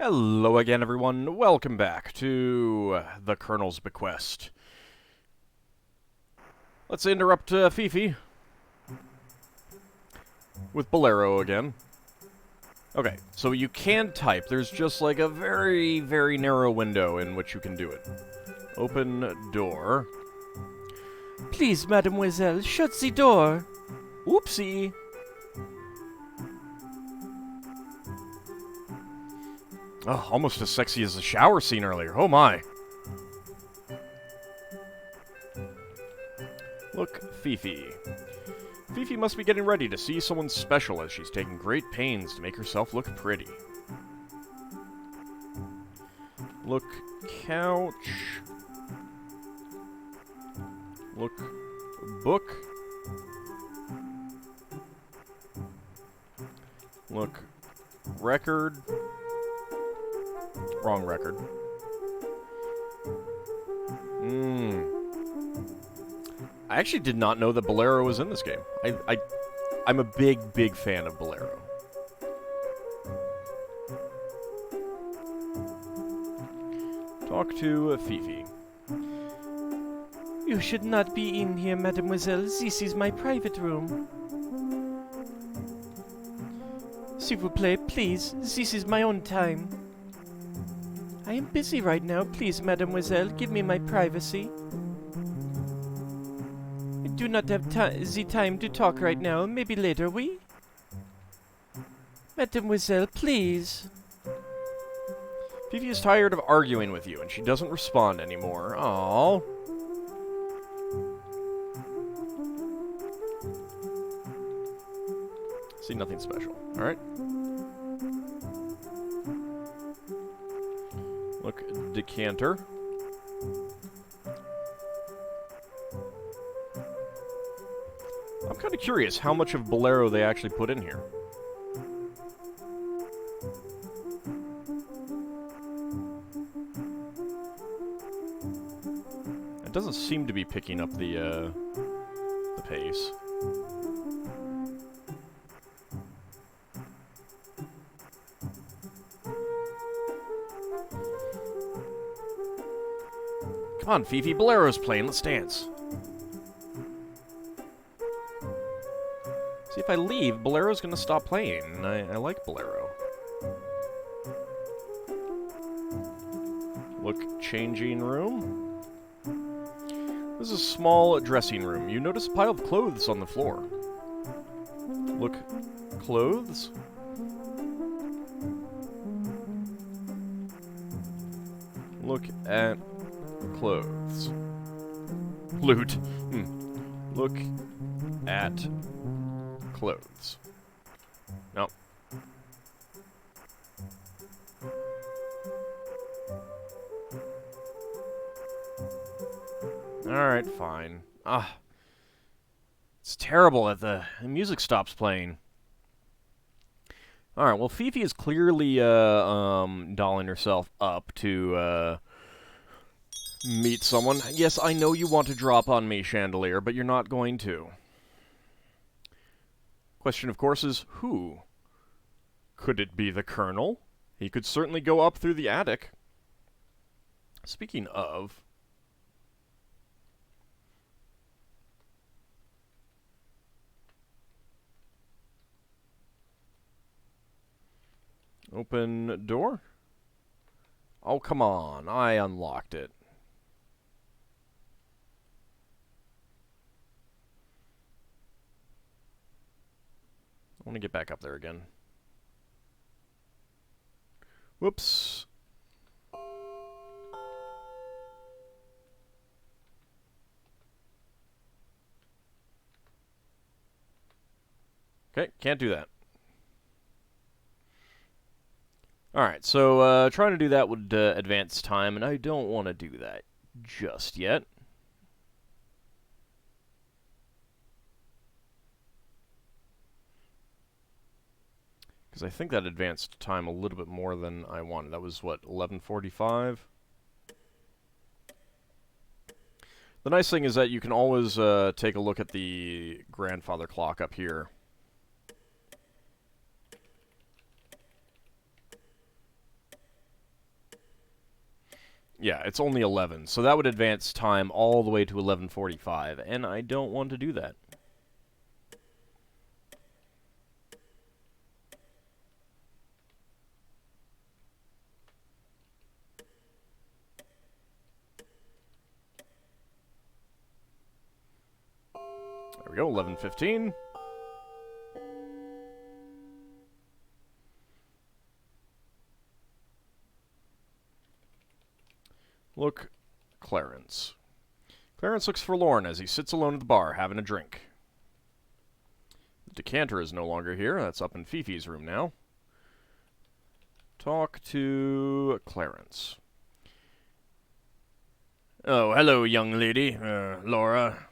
Hello again, everyone. Welcome back to the Colonel's Bequest. Let's interrupt Fifi with Bolero again. Okay, so you can type. There's just like a very, very narrow window in which you can do it. Open door. Please, mademoiselle, shut the door. Oopsie. Oh, almost as sexy as the shower scene earlier. Oh my. Look, Fifi. Fifi must be getting ready to see someone special as she's taking great pains to make herself look pretty. Look, couch. Look, book. Look, record. Wrong record. I actually did not know that Bolero was in this game. I'm a big, big fan of Bolero. Talk to Fifi. You should not be in here, mademoiselle. This is my private room. S'il vous plaît, please. This is my own time. I am busy right now. Please, mademoiselle, give me my privacy. I do not have the time to talk right now. Maybe later, oui? Mademoiselle, please. Fifi is tired of arguing with you, and she doesn't respond anymore. Aww. See, nothing special. Alright. Look, decanter. I'm kind of curious how much of Bolero they actually put in here. It doesn't seem to be picking up the pace. Come on, Fifi, Bolero's playing. Let's dance. See, if I leave, Bolero's gonna stop playing, and I like Bolero. Look, changing room. This is a small dressing room. You notice a pile of clothes on the floor. Look, clothes. Look at clothes. Loot. Look at clothes. No. Alright, fine. It's terrible that the music stops playing. Alright, well, Fifi is clearly, dolling herself up to, meet someone. Yes, I know you want to drop on me, Chandelier, but you're not going to. Question, of course, is who? Could it be the Colonel? He could certainly go up through the attic. Speaking of... Open door? Oh, come on. I unlocked it. I want to get back up there again. Whoops. Okay, can't do that. Alright, so trying to do that would advance time, and I don't want to do that just yet. Because I think that advanced time a little bit more than I wanted. That was, what, 11:45? The nice thing is that you can always take a look at the grandfather clock up here. Yeah, it's only 11, so that would advance time all the way to 11:45, and I don't want to do that. There we go, 11:15. Look, Clarence. Clarence looks forlorn as he sits alone at the bar, having a drink. The decanter is no longer here. That's up in Fifi's room now. Talk to Clarence. Oh, hello, young lady. Laura.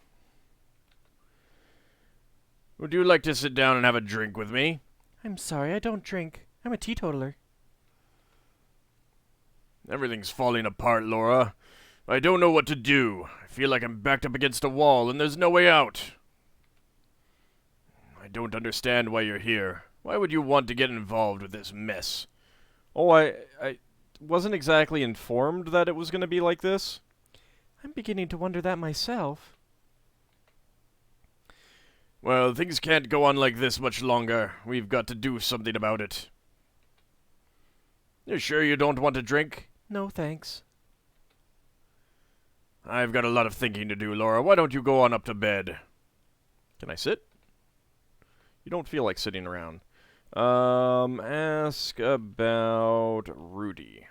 Would you like to sit down and have a drink with me? I'm sorry, I don't drink. I'm a teetotaler. Everything's falling apart, Laura. I don't know what to do. I feel like I'm backed up against a wall and there's no way out. I don't understand why you're here. Why would you want to get involved with this mess? Oh, I wasn't exactly informed that it was going to be like this. I'm beginning to wonder that myself. Well, things can't go on like this much longer. We've got to do something about it. You sure you don't want a drink? No, thanks. I've got a lot of thinking to do, Laura. Why don't you go on up to bed? Can I sit? You don't feel like sitting around. Ask about Rudy.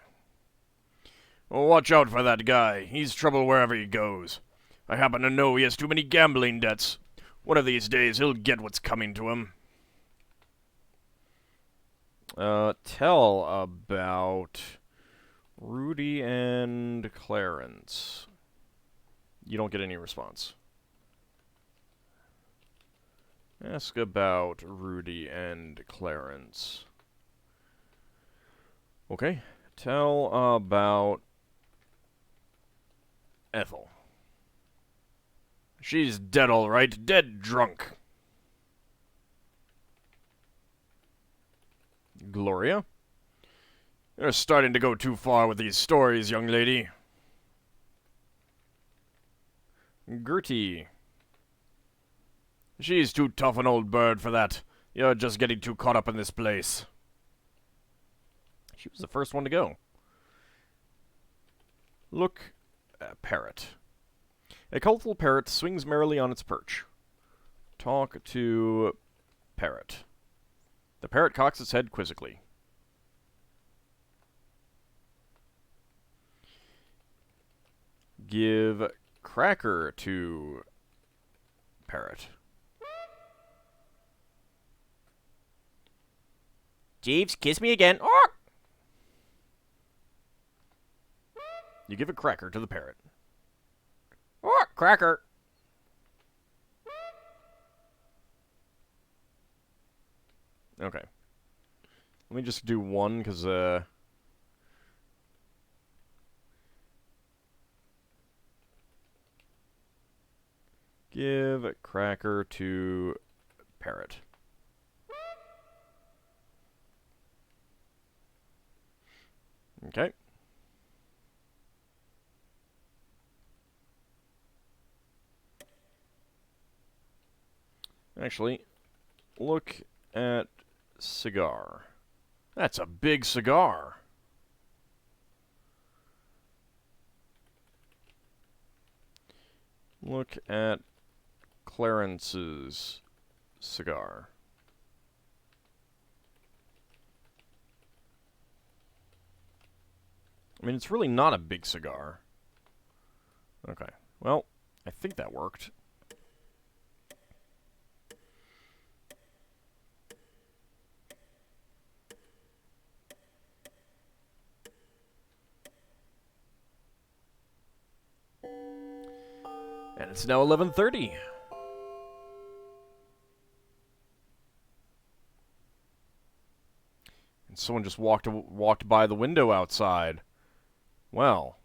Oh, watch out for that guy. He's trouble wherever he goes. I happen to know he has too many gambling debts. One of these days, he'll get what's coming to him. Tell about Rudy and Clarence. You don't get any response. Ask about Rudy and Clarence. Okay. Tell about Ethel. She's dead, all right. Dead drunk. Gloria? You're starting to go too far with these stories, young lady. Gertie. She's too tough an old bird for that. You're just getting too caught up in this place. She was the first one to go. Look, parrot. A colorful parrot swings merrily on its perch. Talk to parrot. The parrot cocks its head quizzically. Give cracker to parrot. Jeeves, kiss me again. Oh! You give a cracker to the parrot. Oh, cracker. Okay. Let me just do one, because, give a cracker to parrot. Okay. Actually, look at cigar. That's a big cigar. Look at Clarence's cigar. I mean, it's really not a big cigar. Okay. Well, I think that worked. And it's now 11:30. And someone just walked by the window outside. Well,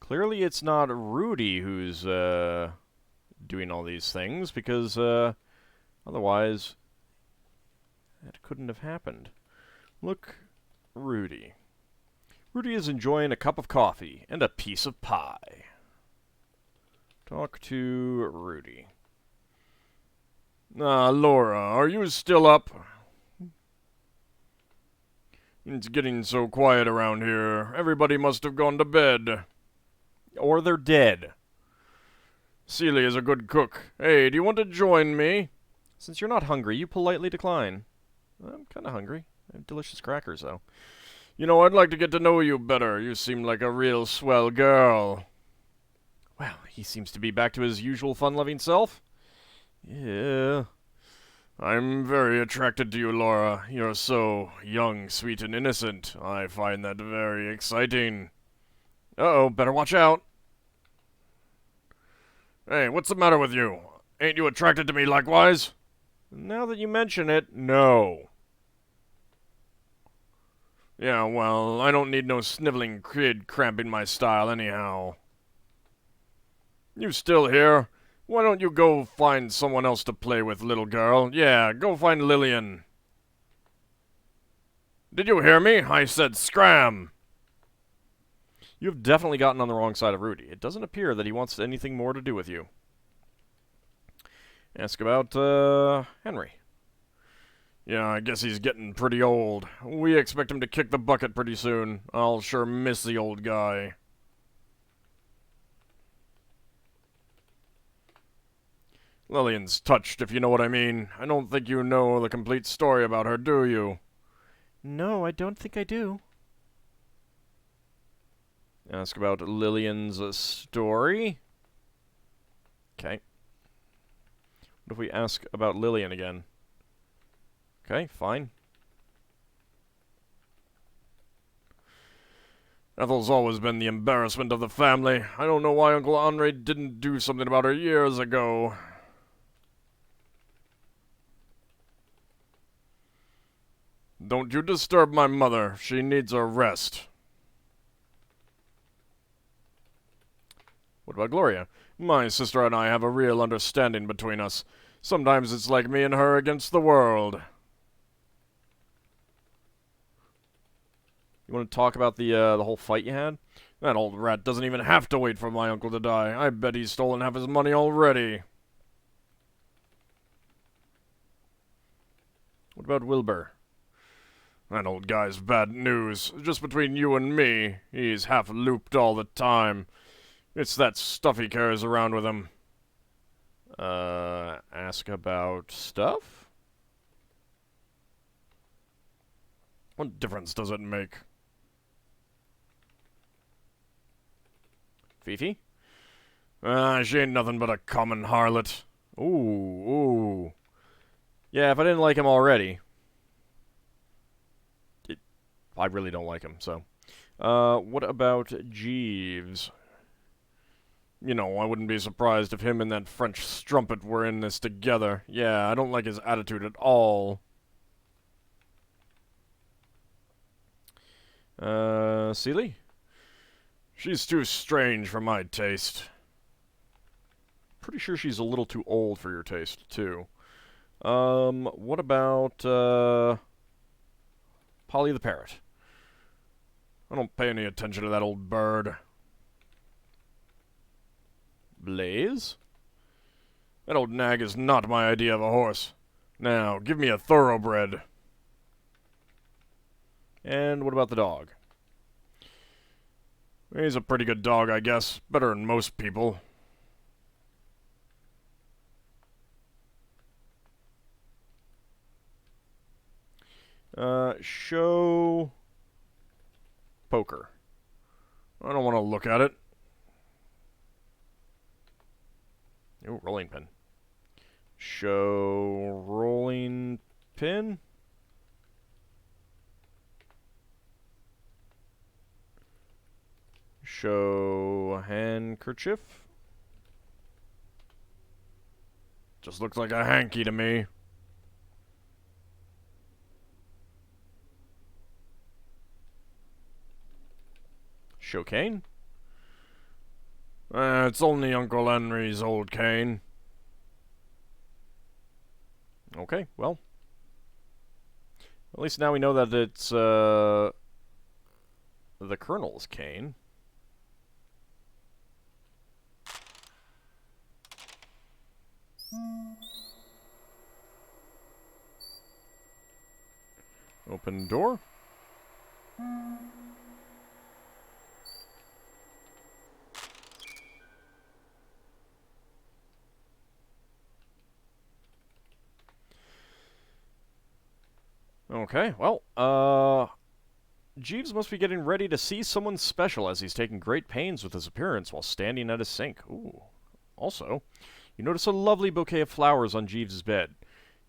clearly it's not Rudy who's doing all these things, because otherwise that couldn't have happened. Look, Rudy. Rudy is enjoying a cup of coffee and a piece of pie. Talk to Rudy. Ah, Laura, are you still up? It's getting so quiet around here. Everybody must have gone to bed. Or they're dead. Celia is a good cook. Hey, do you want to join me? Since you're not hungry, you politely decline. I'm kind of hungry. I have delicious crackers, though. You know, I'd like to get to know you better. You seem like a real swell girl. Well, he seems to be back to his usual fun-loving self. Yeah. I'm very attracted to you, Laura. You're so young, sweet, and innocent. I find that very exciting. Uh-oh, better watch out. Hey, what's the matter with you? Ain't you attracted to me likewise? Now that you mention it, no. Yeah, well, I don't need no sniveling kid cramping my style anyhow. You still here? Why don't you go find someone else to play with, little girl? Yeah, go find Lillian. Did you hear me? I said scram! You've definitely gotten on the wrong side of Rudy. It doesn't appear that he wants anything more to do with you. Ask about, Henry. Yeah, I guess he's getting pretty old. We expect him to kick the bucket pretty soon. I'll sure miss the old guy. Lillian's touched, if you know what I mean. I don't think you know the complete story about her, do you? No, I don't think I do. Ask about Lillian's story. Okay. What if we ask about Lillian again? Okay, fine. Ethel's always been the embarrassment of the family. I don't know why Uncle Andre didn't do something about her years ago. Don't you disturb my mother. She needs a rest. What about Gloria? My sister and I have a real understanding between us. Sometimes it's like me and her against the world. You want to talk about the whole fight you had? That old rat doesn't even have to wait for my uncle to die. I bet he's stolen half his money already. What about Wilbur? That old guy's bad news. Just between you and me, he's half looped all the time. It's that stuff he carries around with him. Ask about stuff? What difference does it make? Fifi? She ain't nothing but a common harlot. Ooh. Yeah, if I didn't like him already... I really don't like him, so... what about Jeeves? You know, I wouldn't be surprised if him and that French strumpet were in this together. Yeah, I don't like his attitude at all. Celie? She's too strange for my taste. Pretty sure she's a little too old for your taste, too. What about, Polly the Parrot? I don't pay any attention to that old bird. Blaze? That old nag is not my idea of a horse. Now, give me a thoroughbred. And what about the dog? He's a pretty good dog, I guess. Better than most people. Show... poker. I don't want to look at it. Ooh, rolling pin. Show rolling pin. Show handkerchief. Just looks like a hanky to me. Show cane. It's only Uncle Henry's old cane. Okay, well. At least now we know that it's, the the Colonel's cane. Open door. Okay, well, Jeeves must be getting ready to see someone special as he's taking great pains with his appearance while standing at his sink. Ooh. Also, you notice a lovely bouquet of flowers on Jeeves's bed.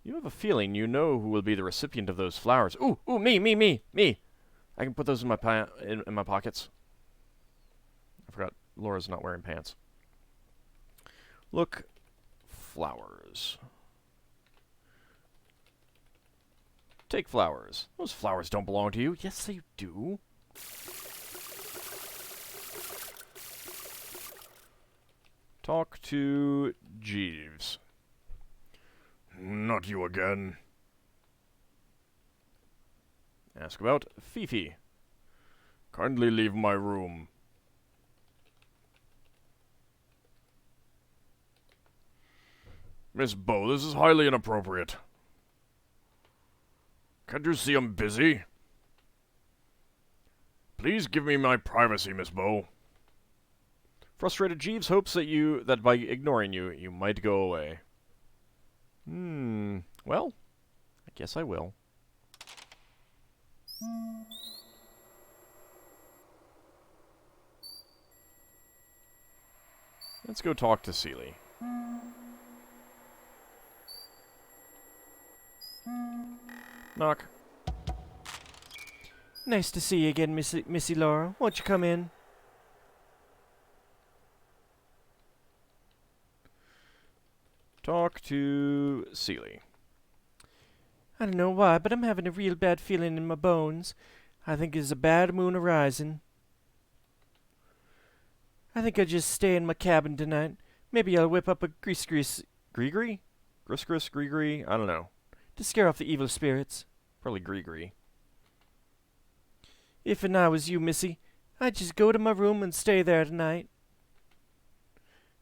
You have a feeling you know who will be the recipient of those flowers. Ooh, me! I can put those in my in my pockets. I forgot Laura's not wearing pants. Look, flowers. Take flowers. Those flowers don't belong to you. Yes, they do. Talk to Jeeves. Not you again. Ask about Fifi. Kindly leave my room. Miss Bow, this is highly inappropriate. Can't you see I'm busy? Please give me my privacy, Miss Bow. Frustrated Jeeves hopes that by ignoring you, you might go away. Well, I guess I will. Let's go talk to Seely. Knock. Nice to see you again, Missy Laura. Won't you come in? Talk to Seely. I don't know why, but I'm having a real bad feeling in my bones. I think there's a bad moon arising. I think I'll just stay in my cabin tonight. Maybe I'll whip up a gree-gree, I don't know. to scare off the evil spirits. Probably gree. If and I was you, Missy, I'd just go to my room and stay there tonight.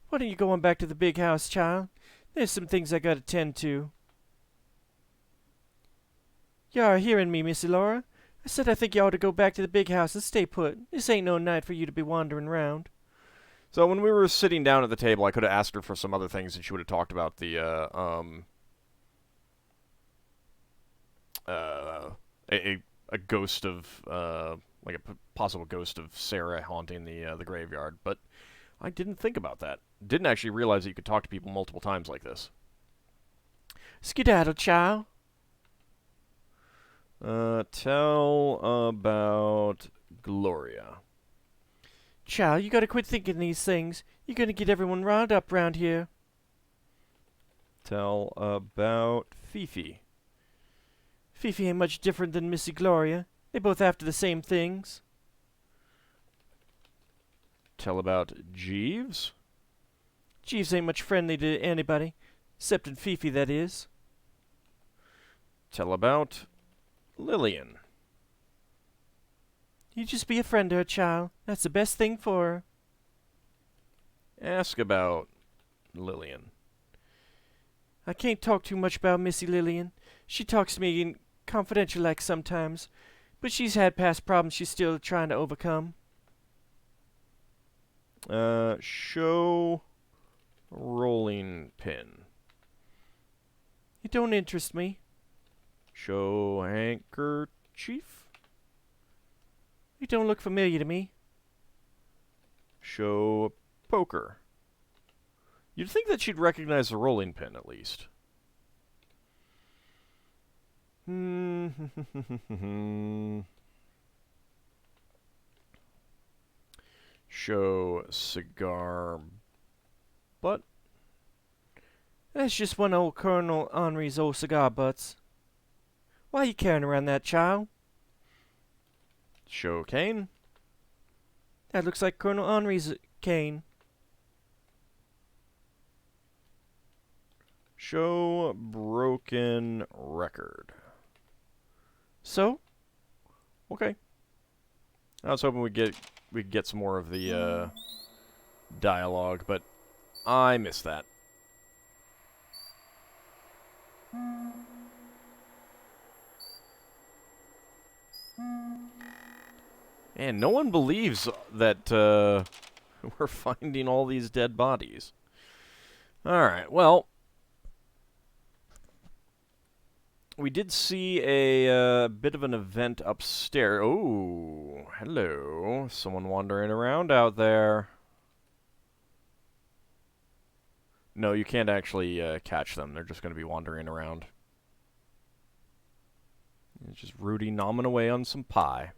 Why don't you go on back to the big house, child? There's some things I gotta tend to. You are hearing me, Missy Laura? I said I think you ought to go back to the big house and stay put. This ain't no night for you to be wandering round. So when we were sitting down at the table, I could have asked her for some other things, and she would have talked about the a ghost of like a possible ghost of Sarah haunting the graveyard. But I didn't think about that. Didn't actually realize that you could talk to people multiple times like this. Skedaddle, child. Tell about Gloria. Child, you gotta quit thinking these things. You're gonna get everyone riled up round here. Tell about Fifi. Fifi ain't much different than Missy Gloria. They both after the same things. Tell about Jeeves. Jeeves ain't much friendly to anybody, exceptin' Fifi, that is. Tell about Lillian. You just be a friend to her, child. That's the best thing for her. Ask about Lillian. I can't talk too much about Missy Lillian. She talks to me in confidential like sometimes, but she's had past problems she's still trying to overcome. Show rolling pin. It don't interest me. Show handkerchief. It don't look familiar to me. Show poker. You'd think that she'd recognize the rolling pin, at least. Show cigar butt. That's just one old Colonel Henry's old cigar butts. Why you carrying around that, child? Show cane. That looks like Colonel Henry's cane. Show broken record. So? Okay. I was hoping we'd get some more of the dialogue, but I missed that. And no one believes that we're finding all these dead bodies. Alright, well, we did see a bit of an event upstairs. Oh, hello. Someone wandering around out there. No, you can't actually catch them. They're just going to be wandering around. It's just Rudy nomming away on some pie.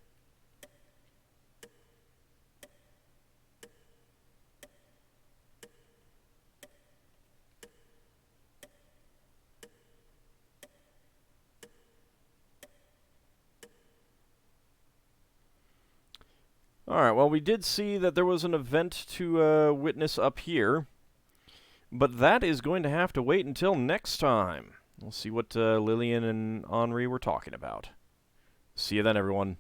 Alright, well, we did see that there was an event to witness up here. But that is going to have to wait until next time. We'll see what Lillian and Henri were talking about. See you then, everyone.